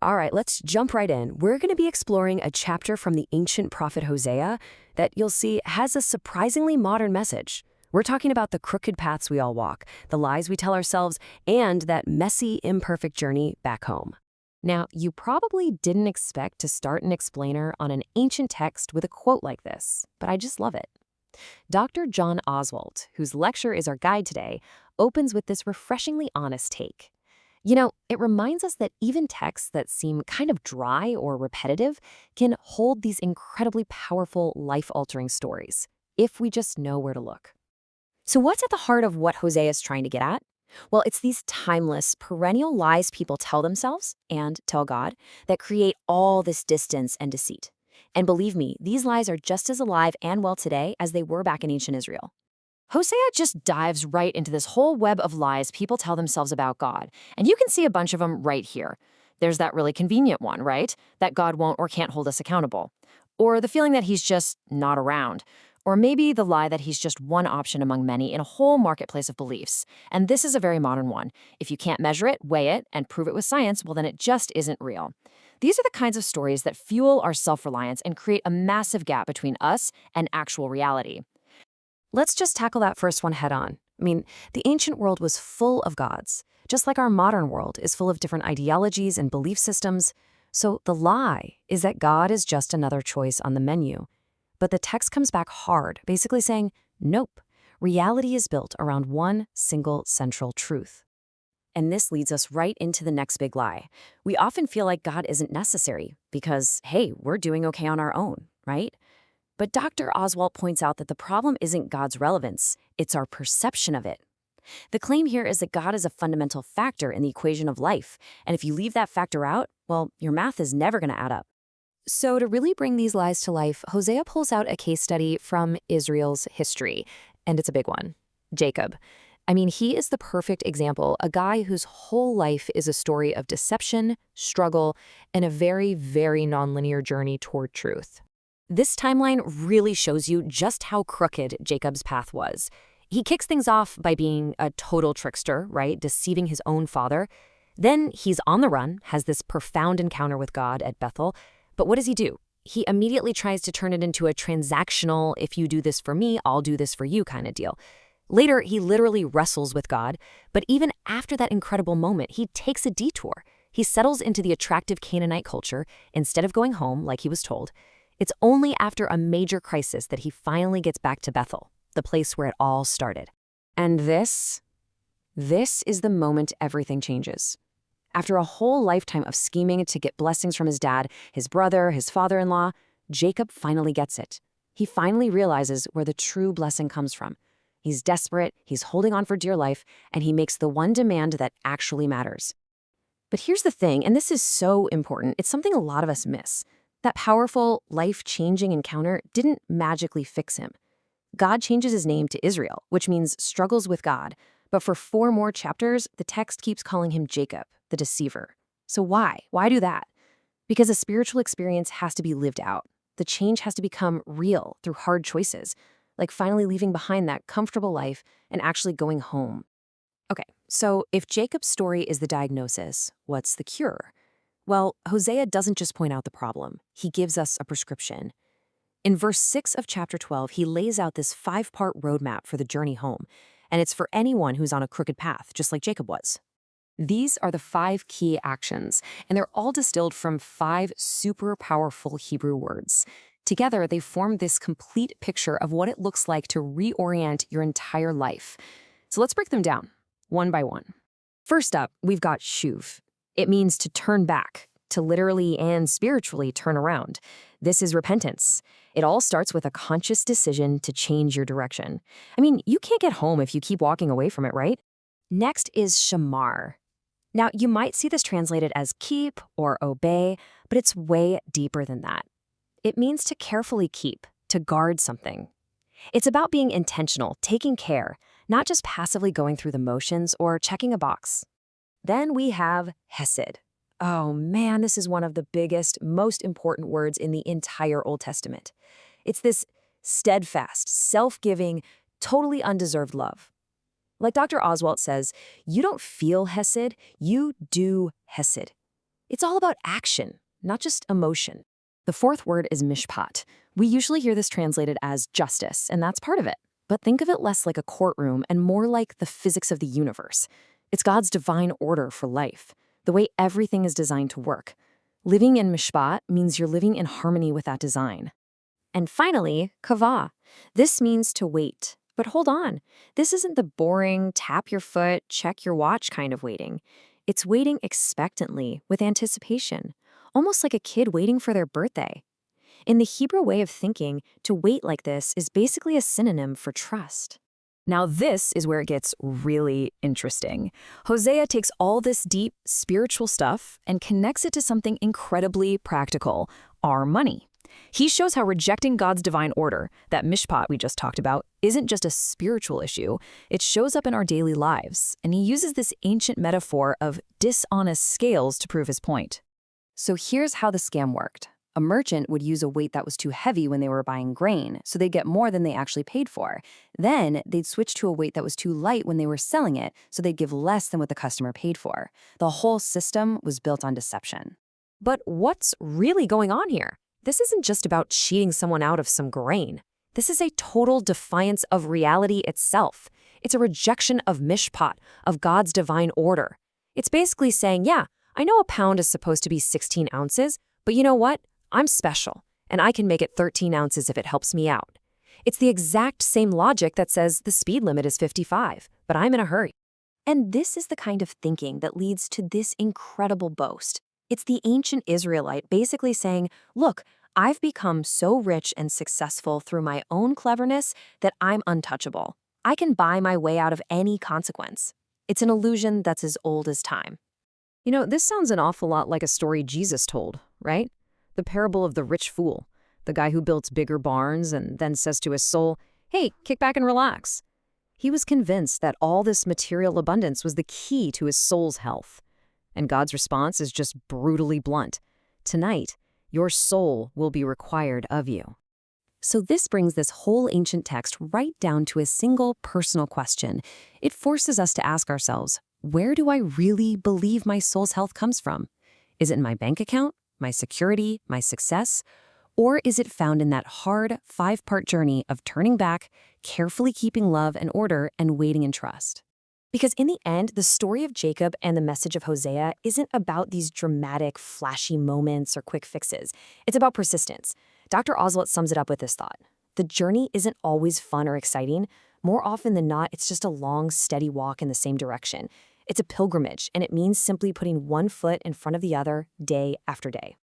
All right, let's jump right in. We're going to be exploring a chapter from the ancient prophet Hosea that you'll see has a surprisingly modern message. We're talking about the crooked paths we all walk, the lies we tell ourselves, and that messy, imperfect journey back home. Now, you probably didn't expect to start an explainer on an ancient text with a quote like this, but I just love it. Dr. John Oswalt, whose lecture is our guide today, opens with this refreshingly honest take. It reminds us that even texts that seem kind of dry or repetitive can hold these incredibly powerful, life-altering stories, if we just know where to look. So what's at the heart of what Hosea is trying to get at? Well, it's these timeless, perennial lies people tell themselves and tell God that create all this distance and deceit. And believe me, these lies are just as alive and well today as they were back in ancient Israel. Hosea just dives right into this whole web of lies people tell themselves about God, and you can see a bunch of them right here. There's that really convenient one, right? That God won't or can't hold us accountable. Or the feeling that he's just not around. Or maybe the lie that he's just one option among many in a whole marketplace of beliefs. And this is a very modern one. If you can't measure it, weigh it, and prove it with science, well, then it just isn't real. These are the kinds of stories that fuel our self-reliance and create a massive gap between us and actual reality. Let's just tackle that first one head on. The ancient world was full of gods, just like our modern world is full of different ideologies and belief systems. So the lie is that God is just another choice on the menu. But the text comes back hard, basically saying, nope, reality is built around one single central truth. And this leads us right into the next big lie. We often feel like God isn't necessary because, hey, we're doing okay on our own, right? But Dr. Oswalt points out that the problem isn't God's relevance, it's our perception of it. The claim here is that God is a fundamental factor in the equation of life, and if you leave that factor out, well, your math is never going to add up. So to really bring these lies to life, Hosea pulls out a case study from Israel's history, and it's a big one. Jacob. He is the perfect example, a guy whose whole life is a story of deception, struggle, and a very, very nonlinear journey toward truth. This timeline really shows you just how crooked Jacob's path was. He kicks things off by being a total trickster, right, deceiving his own father. Then he's on the run, has this profound encounter with God at Bethel. But what does he do? He immediately tries to turn it into a transactional, if you do this for me, I'll do this for you kind of deal. Later, he literally wrestles with God. But even after that incredible moment, he takes a detour. He settles into the attractive Canaanite culture instead of going home like he was told. It's only after a major crisis that he finally gets back to Bethel, the place where it all started. And this is the moment everything changes. After a whole lifetime of scheming to get blessings from his dad, his brother, his father-in-law, Jacob finally gets it. He finally realizes where the true blessing comes from. He's desperate, he's holding on for dear life, and he makes the one demand that actually matters. But here's the thing, and this is so important, it's something a lot of us miss. That powerful, life-changing encounter didn't magically fix him. God changes his name to Israel, which means struggles with God. But for 4 more chapters, the text keeps calling him Jacob, the deceiver. So why? Why do that? Because a spiritual experience has to be lived out. The change has to become real through hard choices, like finally leaving behind that comfortable life and actually going home. Okay, so if Jacob's story is the diagnosis, what's the cure? Well, Hosea doesn't just point out the problem. He gives us a prescription. In verse 6 of chapter 12, he lays out this 5-part roadmap for the journey home, and it's for anyone who's on a crooked path, just like Jacob was. These are the 5 key actions, and they're all distilled from 5 super powerful Hebrew words. Together, they form this complete picture of what it looks like to reorient your entire life. So let's break them down, one by one. First up, we've got shuv. It means to turn back, to literally and spiritually turn around. This is repentance. It all starts with a conscious decision to change your direction. You can't get home if you keep walking away from it, right? Next is shamar. Now, you might see this translated as keep or obey, but it's way deeper than that. It means to carefully keep, to guard something. It's about being intentional, taking care, not just passively going through the motions or checking a box. Then we have hesed. Oh man, this is one of the biggest, most important words in the entire Old Testament. It's this steadfast, self-giving, totally undeserved love. Like Dr. Oswalt says, you don't feel hesed, you do hesed. It's all about action, not just emotion. The fourth word is mishpat. We usually hear this translated as justice, and that's part of it. But think of it less like a courtroom and more like the physics of the universe. It's God's divine order for life, the way everything is designed to work. Living in mishpat means you're living in harmony with that design. And finally, kavah. This means to wait. But hold on, this isn't the boring, tap your foot, check your watch kind of waiting. It's waiting expectantly, with anticipation, almost like a kid waiting for their birthday. In the Hebrew way of thinking, to wait like this is basically a synonym for trust. Now this is where it gets really interesting. Hosea takes all this deep spiritual stuff and connects it to something incredibly practical, our money. He shows how rejecting God's divine order, that mishpat we just talked about, isn't just a spiritual issue. It shows up in our daily lives, and he uses this ancient metaphor of dishonest scales to prove his point. So here's how the scam worked. A merchant would use a weight that was too heavy when they were buying grain, so they'd get more than they actually paid for. Then they'd switch to a weight that was too light when they were selling it, so they'd give less than what the customer paid for. The whole system was built on deception. But what's really going on here? This isn't just about cheating someone out of some grain. This is a total defiance of reality itself. It's a rejection of mishpat, of God's divine order. It's basically saying, yeah, I know a pound is supposed to be 16 ounces, but you know what? I'm special, and I can make it 13 ounces if it helps me out. It's the exact same logic that says the speed limit is 55, but I'm in a hurry. And this is the kind of thinking that leads to this incredible boast. It's the ancient Israelite basically saying, look, I've become so rich and successful through my own cleverness that I'm untouchable. I can buy my way out of any consequence. It's an illusion that's as old as time. You know, this sounds an awful lot like a story Jesus told, right? The parable of the rich fool, the guy who builds bigger barns and then says to his soul, hey, kick back and relax. He was convinced that all this material abundance was the key to his soul's health. And God's response is just brutally blunt. Tonight, your soul will be required of you. So this brings this whole ancient text right down to a single personal question. It forces us to ask ourselves, where do I really believe my soul's health comes from? Is it in my bank account, my security, my success? Or is it found in that hard 5-part journey of turning back, carefully keeping love and order, and waiting in trust? Because in the end, the story of Jacob and the message of Hosea isn't about these dramatic, flashy moments or quick fixes. It's about persistence. Dr. Oswalt sums it up with this thought. The journey isn't always fun or exciting. More often than not, it's just a long, steady walk in the same direction. It's a pilgrimage, and it means simply putting one foot in front of the other day after day.